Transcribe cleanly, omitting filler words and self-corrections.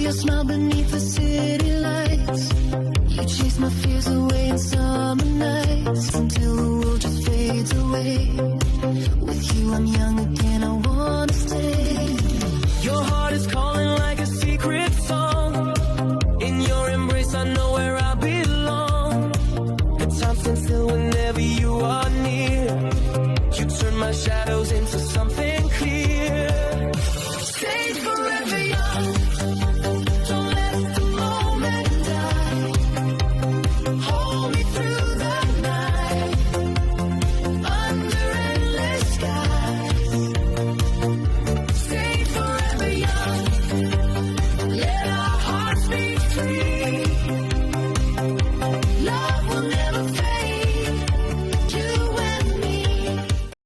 your smile beneath the city lights. You chase my fears away in summer nights until the world just fades away. With you I'm young again, I wanna stay. Your heart is calling.